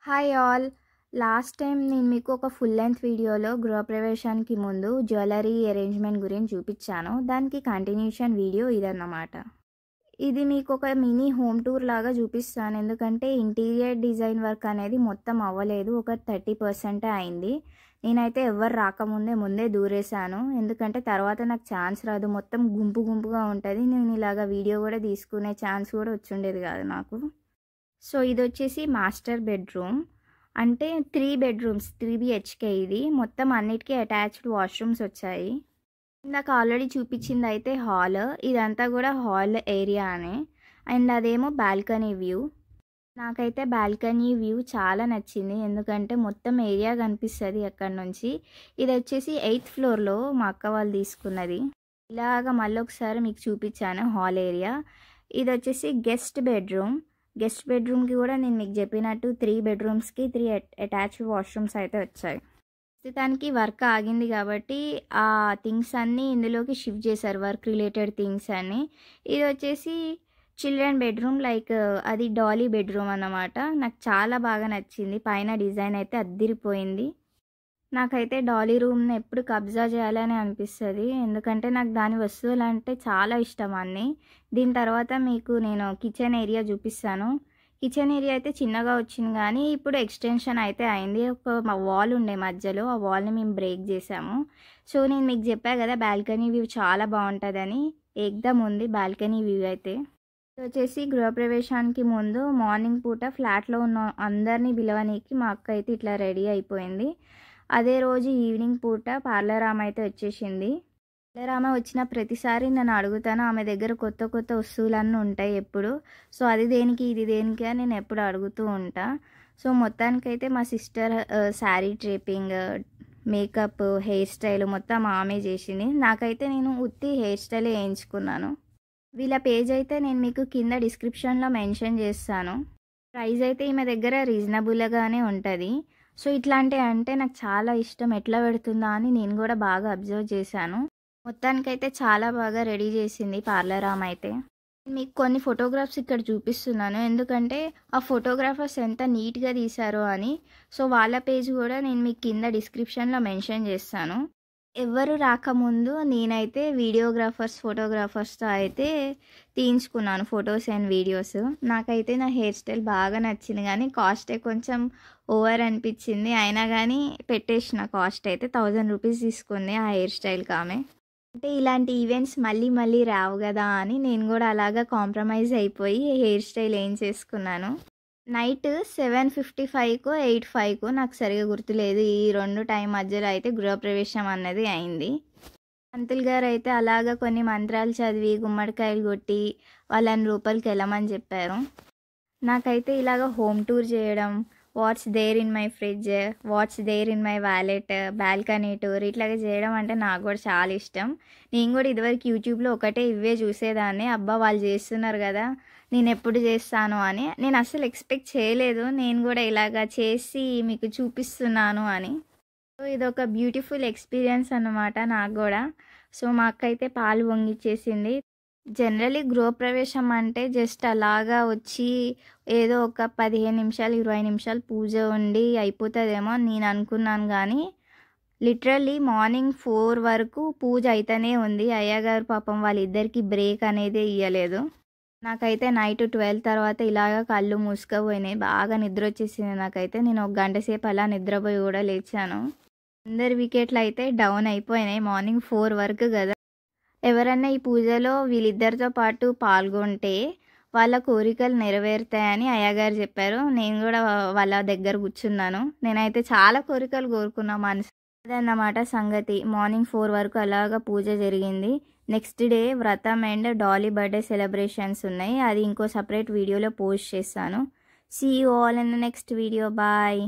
Hi all. Last time నేను మీకు ఒక ఫుల్ లెంత్ వీడియోలో గృహప్రవేశానికి ముందు జ్యువెలరీ అరేంజ్మెంట్ గురించి చూపించాను. దానికి కంటిన్యూషన్ వీడియో ఇదన్నమాట. ఇది మీకు ఒక మినీ హోమ్ టూర్ లాగా చూపిస్తాను. ఎందుకంటే ఇంటీరియర్ డిజైన్ వర్క్ అనేది మొత్తం అవ్వలేదు, ఒక 30% అయింది. నేనైతే ఎవరు రాకముందే ముందే దూరేశాను, ఎందుకంటే తర్వాత నాకు ఛాన్స్ రాదు. మొత్తం గుంపు గుంపుగా ఉంటుంది, నేను ఇలాగా వీడియో కూడా తీసుకునే ఛాన్స్ కూడా వచ్చుండేది కాదు నాకు. సో ఇది వచ్చేసి మాస్టర్ బెడ్రూమ్, అంటే 3 బెడ్రూమ్స్, 3 BHK. ఇది మొత్తం అన్నిటికీ అటాచ్డ్ వాష్రూమ్స్ వచ్చాయి. నాకు ఆల్రెడీ చూపించింది అయితే హాల్, ఇదంతా కూడా హాల్ ఏరియానే. అండ్ అదేమో బాల్కనీ వ్యూ. నాకైతే బాల్కనీ వ్యూ చాలా నచ్చింది, ఎందుకంటే మొత్తం ఏరియా కనిపిస్తుంది అక్కడ నుంచి. ఇది వచ్చేసి 8th ఫ్లోర్లో మా అక్క వాళ్ళు తీసుకున్నది. ఇలాగ మళ్ళీ ఒకసారి మీకు చూపించాను హాల్ ఏరియా. ఇది వచ్చేసి గెస్ట్ బెడ్రూమ్కి కూడా నేను మీకు చెప్పినట్టు 3 బెడ్రూమ్స్కి 3 అటాచ్డ్ వాష్రూమ్స్ అయితే వచ్చాయి. ప్రస్తుతానికి వర్క్ ఆగింది కాబట్టి ఆ థింగ్స్ అన్నీ ఇందులోకి షిఫ్ట్ చేశారు, వర్క్ రిలేటెడ్ థింగ్స్ అన్నీ. ఇది వచ్చేసి చిల్డ్రన్ బెడ్రూమ్, లైక్ అది డాలీ బెడ్రూమ్ అన్నమాట. నాకు చాలా బాగా నచ్చింది, పైన డిజైన్ అయితే అద్దిరిపోయింది. నాకైతే డాలీ రూమ్ని ఎప్పుడు కబ్జా చేయాలని అనిపిస్తుంది, ఎందుకంటే నాకు దాని వస్తువులు అంటే చాలా ఇష్టం అన్నీ. దీని తర్వాత మీకు నేను కిచెన్ ఏరియా చూపిస్తాను. కిచెన్ ఏరియా అయితే చిన్నగా వచ్చింది, కానీ ఇప్పుడు ఎక్స్టెన్షన్ అయితే అయింది. ఒక వాల్ ఉండే మధ్యలో, ఆ వాల్ని మేము బ్రేక్ చేసాము. సో నేను మీకు చెప్పా కదా బాల్కనీ వ్యూ చాలా బాగుంటుందని, ఏకదమ్ ఉంది బాల్కనీ వ్యూ అయితే. వచ్చేసి గృహప్రవేశానికి ముందు మార్నింగ్ పూట ఫ్లాట్లో ఉన్న అందరినీ పిలవనీకి మా అక్క అయితే ఇట్లా రెడీ అయిపోయింది. అదే రోజు ఈవినింగ్ పూట పార్లర్ ఆమె అయితే వచ్చేసింది. పార్లర్ ఆమె వచ్చిన ప్రతిసారి నేను అడుగుతాను, ఆమె దగ్గర కొత్త కొత్త వస్తువులన్నీ ఉంటాయి ఎప్పుడు. సో అది దేనికి ఇది దేనికి అని నేను ఎప్పుడు అడుగుతూ ఉంటా. సో మొత్తానికైతే మా sister sari draping, makeup, hair style మొత్తం ఆమె చేసింది. నాకైతే నేను ఉత్తి హెయిర్ స్టైల్ వేయించుకున్నాను. వీళ్ళ పేజ్ అయితే నేను మీకు కింద డిస్క్రిప్షన్లో మెన్షన్ చేస్తాను. ప్రైస్ అయితే ఈమె దగ్గర రీజనబుల్గానే ఉంటుంది. సో ఇట్లాంటివి అంటే నాకు చాలా ఇష్టం, ఎట్లా పెడుతుందా అని నేను కూడా బాగా అబ్జర్వ్ చేశాను. మొత్తానికైతే చాలా బాగా రెడీ చేసింది పార్లర్ ఆమె అయితే. మీకు కొన్ని ఫోటోగ్రాఫ్స్ ఇక్కడ చూపిస్తున్నాను, ఎందుకంటే ఆ ఫోటోగ్రాఫర్స్ ఎంత నీట్గా తీశారో అని. సో వాళ్ళ పేజ్ కూడా నేను మీకు కింద డిస్క్రిప్షన్లో మెన్షన్ చేస్తాను. ఎవరు రాకముందు నేనైతే ఫోటోగ్రాఫర్స్తో అయితే తీయించుకున్నాను ఫొటోస్ అండ్ వీడియోస్. నాకైతే నా హెయిర్ స్టైల్ బాగా నచ్చింది, కానీ కాస్టే కొంచెం ఓవర్ అనిపించింది. అయినా కానీ పెట్టేసిన, కాస్ట్ అయితే 1000 రూపీస్ తీసుకుంది ఆ హెయిర్ స్టైల్కి ఆమె. అంటే ఇలాంటి ఈవెంట్స్ మళ్ళీ మళ్ళీ రావు కదా అని నేను కూడా అలాగా కాంప్రమైజ్ అయిపోయి హెయిర్ స్టైల్ ఏం చేసుకున్నాను. నైట్ 7:55కో 8:05కో నాకు సరిగా గుర్తులేదు, ఈ 2 టైం మధ్యలో అయితే గృహప్రవేశం అన్నది అయింది. పంతులు గారు అయితే అలాగా కొన్ని మంత్రాలు చదివి గుమ్మడికాయలు కొట్టి వాళ్ళని లోపలికి వెళ్ళమని చెప్పారు. నాకైతే ఇలాగ హోమ్ టూర్ చేయడం, what's there in my fridge, what's there in my wallet, balcony tour ఇట్లాగే చేయడం అంటే నాకు కూడా చాలా ఇష్టం. నేను కూడా ఇదివరకు యూట్యూబ్లో ఒకటే ఇవే చూసేదాన్ని. అబ్బా వాళ్ళు చేస్తున్నారు కదా, నేను ఎప్పుడు చేస్తాను అని. నేను అసలు ఎక్స్పెక్ట్ చేయలేదు నేను కూడా ఇలాగా చేసి మీకు చూపిస్తున్నాను అని. సో ఇదొక బ్యూటిఫుల్ ఎక్స్పీరియన్స్ అన్నమాట నాకు కూడా. సో మా అక్క అయితే పాలు పొంగిచ్చేసింది. జనరలీ గృహప్రవేశం అంటే జస్ట్ అలాగా వచ్చి ఏదో ఒక 15 నిమిషాలు 20 నిమిషాలు పూజ ఉండి అయిపోతుందేమో నేను అనుకున్నాను, కానీ లిటరల్లీ మార్నింగ్ 4 వరకు పూజ అయితేనే ఉంది. అయ్యగారు పాపం వాళ్ళిద్దరికి బ్రేక్ అనేది ఇవ్వలేదు. నాకైతే నైట్ 12 తర్వాత ఇలాగ కళ్ళు మూసుకుపోయినాయి, బాగా నిద్ర వచ్చేసింది నాకైతే. నేను 1 గంట సేపు అలా నిద్రపోయి కూడా లేచాను. అందరి వికెట్లు అయితే డౌన్ అయిపోయినాయి మార్నింగ్ 4 వరకు కదా. ఎవరన్నా ఈ పూజలో వీళ్ళిద్దరితో పాటు పాల్గొంటే వాళ్ళ కోరికలు నెరవేరుతాయని అయ్యగారు చెప్పారు. నేను కూడా వాళ్ళ దగ్గర కూర్చున్నాను. నేనైతే చాలా కోరికలు కోరుకున్నా మనసు. అదన్నమాట సంగతి. మార్నింగ్ 4 వరకు అలాగా పూజ జరిగింది. నెక్స్ట్ డే వ్రతం అండ్ డాలీ బర్త్డే సెలబ్రేషన్స్ ఉన్నాయి, అది ఇంకో సపరేట్ వీడియోలో పోస్ట్ చేస్తాను. See you all in the next video. Bye.